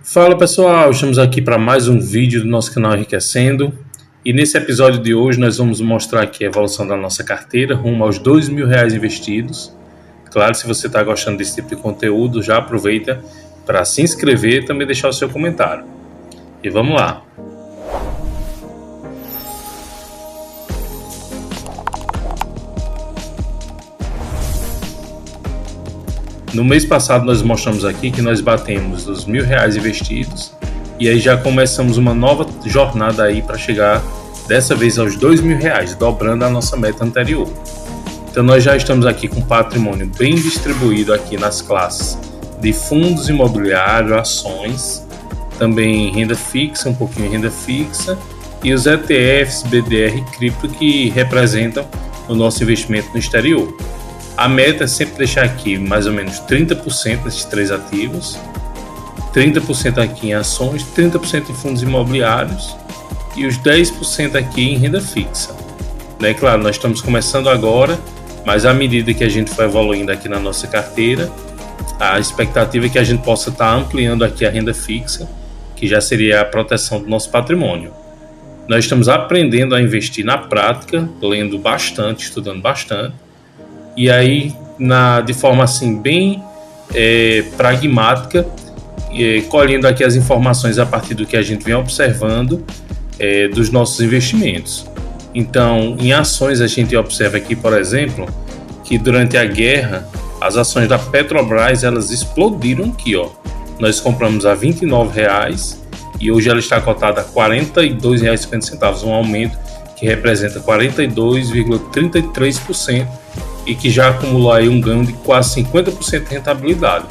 Fala pessoal, estamos aqui para mais um vídeo do nosso canal Enriquecendo e nesse episódio de hoje nós vamos mostrar aqui a evolução da nossa carteira rumo aos R$ 2.000 investidos. Claro, se você está gostando desse tipo de conteúdo, já aproveita para se inscrever e também deixar o seu comentário. E vamos lá! No mês passado nós mostramos aqui que nós batemos os R$ 1.000 investidos e aí já começamos uma nova jornada aí para chegar dessa vez aos R$ 2.000, dobrando a nossa meta anterior. Então nós já estamos aqui com patrimônio bem distribuído aqui nas classes de fundos imobiliários, ações, também renda fixa, um pouquinho de renda fixa e os ETFs, BDR e cripto que representam o nosso investimento no exterior. A meta é sempre deixar aqui mais ou menos 30% desses três ativos, 30% aqui em ações, 30% em fundos imobiliários e os 10% aqui em renda fixa. Claro, nós estamos começando agora, mas à medida que a gente for evoluindo aqui na nossa carteira, a expectativa é que a gente possa estar ampliando aqui a renda fixa, que já seria a proteção do nosso patrimônio. Nós estamos aprendendo a investir na prática, lendo bastante, estudando bastante, e aí de forma assim bem pragmática, colhendo aqui as informações a partir do que a gente vem observando dos nossos investimentos. Então, em ações a gente observa aqui, por exemplo, que durante a guerra as ações da Petrobras elas explodiram aqui, ó. Nós compramos a R$ 29 e hoje ela está cotada a R$ 42,50, um aumento que representa 42,33%. E que já acumulou aí um ganho de quase 50% de rentabilidade.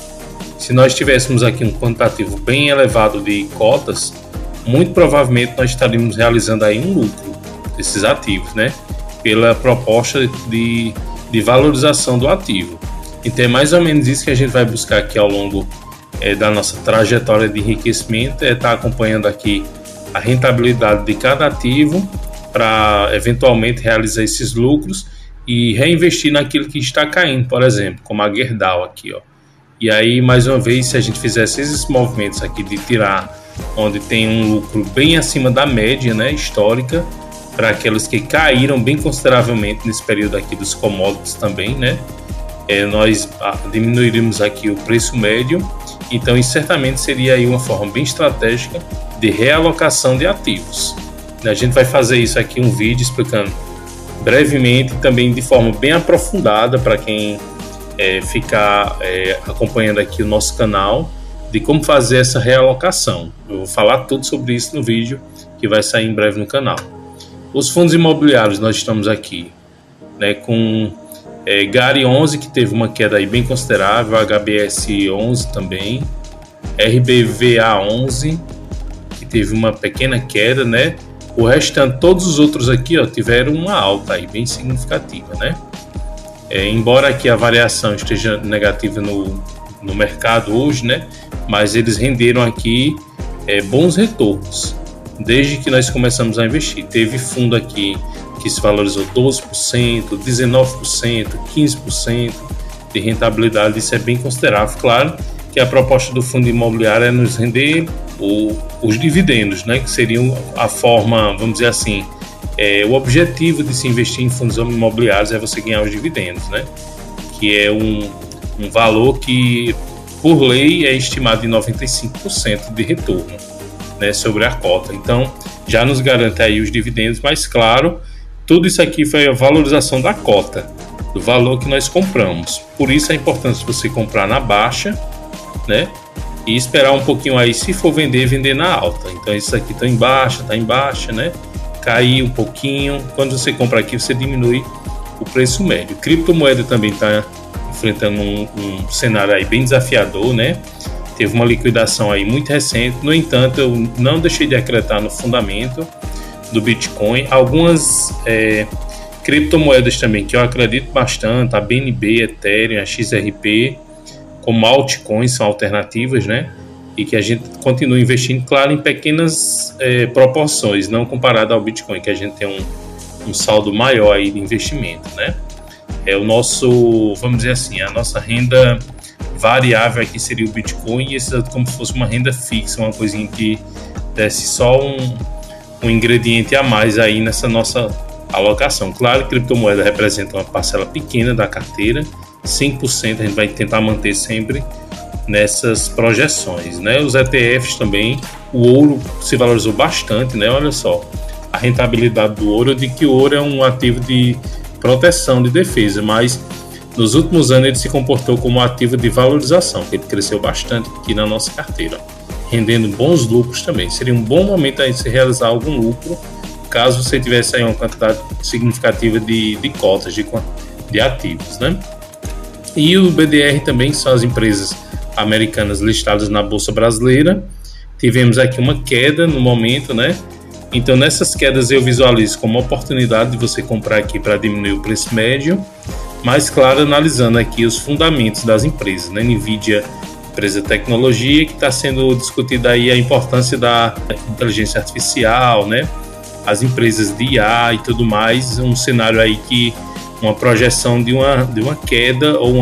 Se nós tivéssemos aqui um quantitativo bem elevado de cotas, muito provavelmente nós estaríamos realizando aí um lucro desses ativos, pela proposta de valorização do ativo. Então é mais ou menos isso que a gente vai buscar aqui ao longo da nossa trajetória de enriquecimento, estar acompanhando aqui a rentabilidade de cada ativo para eventualmente realizar esses lucros e reinvestir naquilo que está caindo, por exemplo, como a Gerdau aqui, ó. E aí, mais uma vez, se a gente fizesse esses movimentos aqui de tirar, onde tem um lucro bem acima da média, histórica, para aqueles que caíram bem consideravelmente nesse período aqui dos commodities também, nós diminuiríamos aqui o preço médio. Então, isso certamente seria aí uma forma bem estratégica de realocação de ativos. A gente vai fazer isso aqui, um vídeo explicando brevemente, também de forma bem aprofundada para quem ficar acompanhando aqui o nosso canal, de como fazer essa realocação. Eu vou falar tudo sobre isso no vídeo que vai sair em breve no canal. Os fundos imobiliários, nós estamos aqui com GARI 11, que teve uma queda aí bem considerável, HBS 11 também, RBVA 11, que teve uma pequena queda, O restante, todos os outros aqui, ó, tiveram uma alta aí bem significativa, embora aqui a variação esteja negativa no mercado hoje, mas eles renderam aqui bons retornos desde que nós começamos a investir. Teve fundo aqui que se valorizou 12%, 19%, 15% de rentabilidade. Isso é bem considerável. Claro que a proposta do fundo imobiliário é nos render os dividendos, que seriam a forma, vamos dizer assim, o objetivo de se investir em fundos imobiliários é você ganhar os dividendos, que é um valor que, por lei, é estimado em 95% de retorno, sobre a cota. Então, já nos garante aí os dividendos, mas, claro, tudo isso aqui foi a valorização da cota, do valor que nós compramos. Por isso a importância de você comprar na baixa, e esperar um pouquinho aí, se for vender na alta. Então isso aqui está em baixa, cair um pouquinho. Quando você compra aqui, você diminui o preço médio. Criptomoeda também está enfrentando um cenário aí bem desafiador, Teve uma liquidação aí muito recente. No entanto, eu não deixei de acreditar no fundamento do Bitcoin. Algumas criptomoedas também que eu acredito bastante, a BNB, Ethereum, a XRP, como altcoins, são alternativas, e que a gente continua investindo, claro, em pequenas proporções, não comparado ao Bitcoin, que a gente tem um saldo maior aí de investimento, É o nosso, vamos dizer assim, a nossa renda variável aqui seria o Bitcoin, e esse como se fosse uma renda fixa, uma coisinha que desse só um ingrediente a mais aí nessa nossa alocação. Claro que criptomoeda representa uma parcela pequena da carteira, 5% a gente vai tentar manter sempre nessas projeções, né? Os ETFs também, o ouro se valorizou bastante, né? Olha só, a rentabilidade do ouro, de que o ouro é um ativo de proteção, de defesa, mas nos últimos anos ele se comportou como um ativo de valorização, ele cresceu bastante aqui na nossa carteira, rendendo bons lucros também. Seria um bom momento aí de se realizar algum lucro, caso você tivesse aí uma quantidade significativa de cotas, de ativos, né? E o BDR também são as empresas americanas listadas na Bolsa Brasileira. Tivemos aqui uma queda no momento, né? Então nessas quedas eu visualizo como oportunidade de você comprar aqui para diminuir o preço médio, mas claro, analisando aqui os fundamentos das empresas, né? Nvidia, empresa de tecnologia, que está sendo discutida aí a importância da inteligência artificial, né? As empresas de IA e tudo mais, um cenário aí que uma projeção de uma queda ou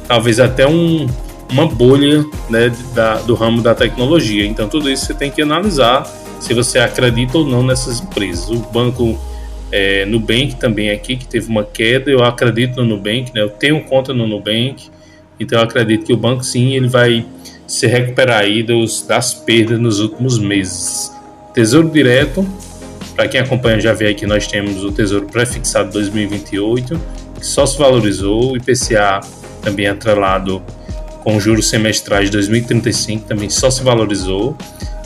talvez até uma bolha, né, do ramo da tecnologia. Então tudo isso você tem que analisar se você acredita ou não nessas empresas. O banco Nubank também aqui, que teve uma queda, eu acredito no Nubank, né? Eu tenho conta no Nubank, então eu acredito que o banco sim, ele vai se recuperar aí das perdas nos últimos meses. Tesouro Direto, para quem acompanha já vê aí que nós temos o Tesouro Prefixado 2028, que só se valorizou, o IPCA também atrelado com juros semestrais de 2035 também só se valorizou.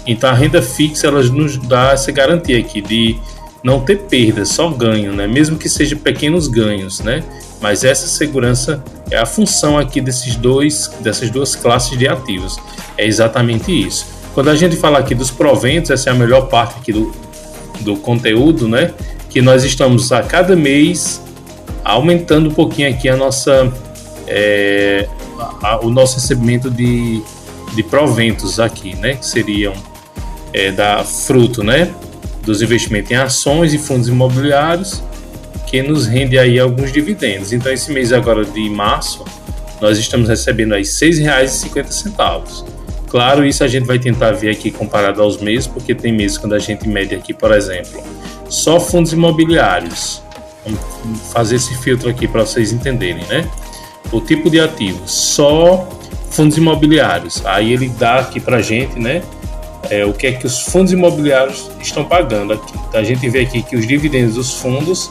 Então a renda fixa ela nos dá essa garantia aqui de não ter perda, só ganho, né? Mesmo que seja pequenos ganhos, né? Mas essa segurança é a função aqui dessas duas classes de ativos. É exatamente isso. Quando a gente fala aqui dos proventos, essa é a melhor parte aqui do conteúdo, né? Que nós estamos a cada mês aumentando um pouquinho aqui a nossa o nosso recebimento de proventos aqui, né? Que seriam da fruto, né? Dos investimentos em ações e fundos imobiliários, que nos rende aí alguns dividendos. Então esse mês agora de março nós estamos recebendo aí R$ 6,50. Claro, isso a gente vai tentar ver aqui comparado aos meses, porque tem meses quando a gente mede aqui, por exemplo, só fundos imobiliários. Vamos fazer esse filtro aqui para vocês entenderem, né? O tipo de ativo, só fundos imobiliários. Aí ele dá aqui para a gente, né? O que é que os fundos imobiliários estão pagando aqui. Então a gente vê aqui que os dividendos dos fundos,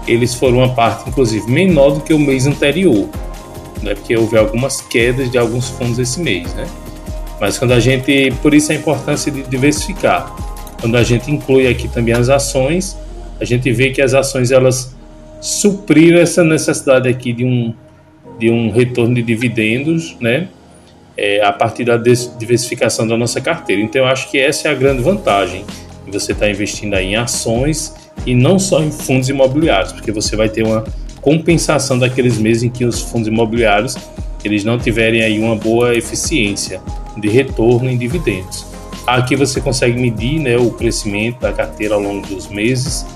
eles foram uma parte, inclusive, menor do que o mês anterior, né? Porque houve algumas quedas de alguns fundos esse mês, né? Mas quando a gente, por isso a importância de diversificar. Quando a gente inclui aqui também as ações, a gente vê que as ações elas supriram essa necessidade aqui de um retorno de dividendos, né? A partir da diversificação da nossa carteira. Então eu acho que essa é a grande vantagem de você estar investindo aí em ações e não só em fundos imobiliários, porque você vai ter uma compensação daqueles meses em que os fundos imobiliários eles não tiverem aí uma boa eficiência de retorno em dividendos. Aqui você consegue medir, né, o crescimento da carteira ao longo dos meses,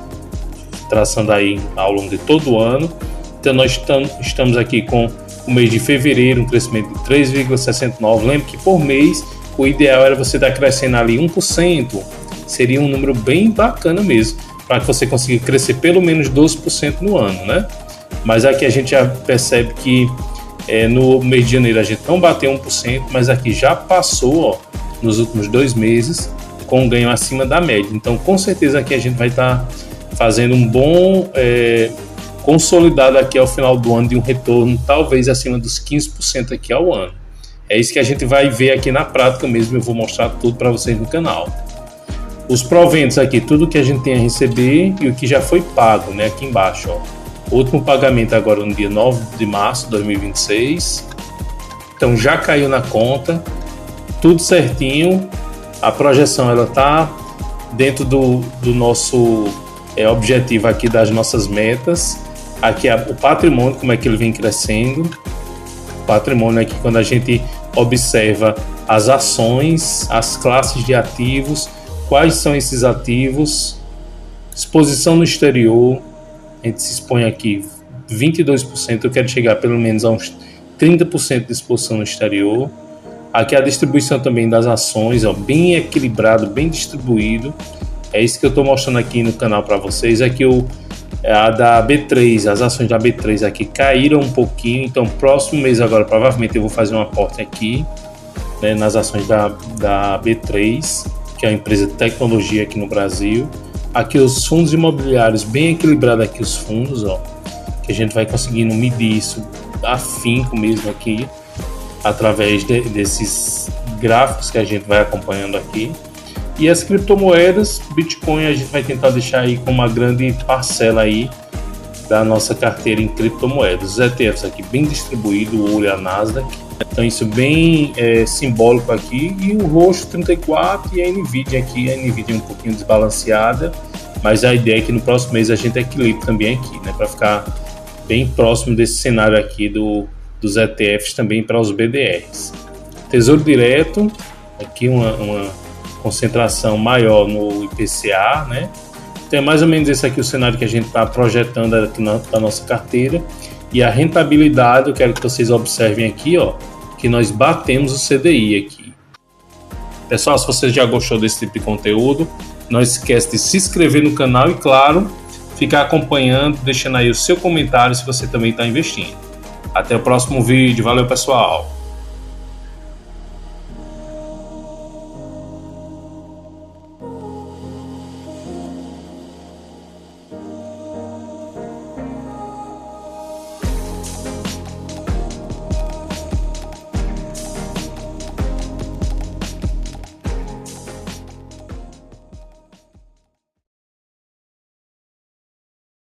traçando aí ao longo de todo o ano. Então nós estamos aqui com o mês de fevereiro, um crescimento de 3,69%. Lembre que por mês o ideal era você estar crescendo ali 1%. Seria um número bem bacana mesmo, para que você consiga crescer pelo menos 12% no ano, né? Mas aqui a gente já percebe que no mês de janeiro a gente não bateu 1%, mas aqui já passou, nos últimos 2 meses, com um ganho acima da média. Então com certeza aqui a gente vai estar fazendo um bom consolidado aqui ao final do ano de um retorno talvez acima dos 15% aqui ao ano. É isso que a gente vai ver aqui na prática mesmo, eu vou mostrar tudo para vocês no canal. Os proventos aqui, tudo que a gente tem a receber e o que já foi pago, né, aqui embaixo, ó. O último pagamento agora no dia 9 de março de 2026. Então já caiu na conta, tudo certinho. A projeção ela tá dentro do nosso objetivo aqui, das nossas metas. Aqui o patrimônio, como é que ele vem crescendo. O patrimônio aqui, quando a gente observa as ações, as classes de ativos, quais são esses ativos, exposição no exterior, a gente se expõe aqui 22%, eu quero chegar pelo menos a uns 30% de exposição no exterior. Aqui a distribuição também das ações, ó, bem equilibrado, bem distribuído. É isso que eu estou mostrando aqui no canal para vocês. Aqui a da B3, as ações da B3 aqui caíram um pouquinho, então próximo mês agora provavelmente eu vou fazer um aporte aqui, né, nas ações da B3, que é uma empresa de tecnologia aqui no Brasil. Aqui os fundos imobiliários, bem equilibrado aqui os fundos, ó, que a gente vai conseguindo medir isso afinco mesmo aqui, através desses gráficos que a gente vai acompanhando aqui. E as criptomoedas, Bitcoin, a gente vai tentar deixar aí com uma grande parcela aí da nossa carteira em criptomoedas. Os ETFs aqui bem distribuído, o ouro e a Nasdaq. Então isso bem simbólico aqui. E o roxo 34 e a Nvidia aqui. A Nvidia um pouquinho desbalanceada, mas a ideia é que no próximo mês a gente equilibre também aqui, né, para ficar bem próximo desse cenário aqui dos ETFs também para os BDRs. Tesouro Direto, aqui uma concentração maior no IPCA, né? Então é mais ou menos esse aqui o cenário que a gente está projetando aqui na nossa carteira. E a rentabilidade, eu quero que vocês observem aqui, ó, que nós batemos o CDI aqui. Pessoal, se você já gostou desse tipo de conteúdo, não esquece de se inscrever no canal e, claro, ficar acompanhando, deixando aí o seu comentário se você também está investindo. Até o próximo vídeo. Valeu, pessoal!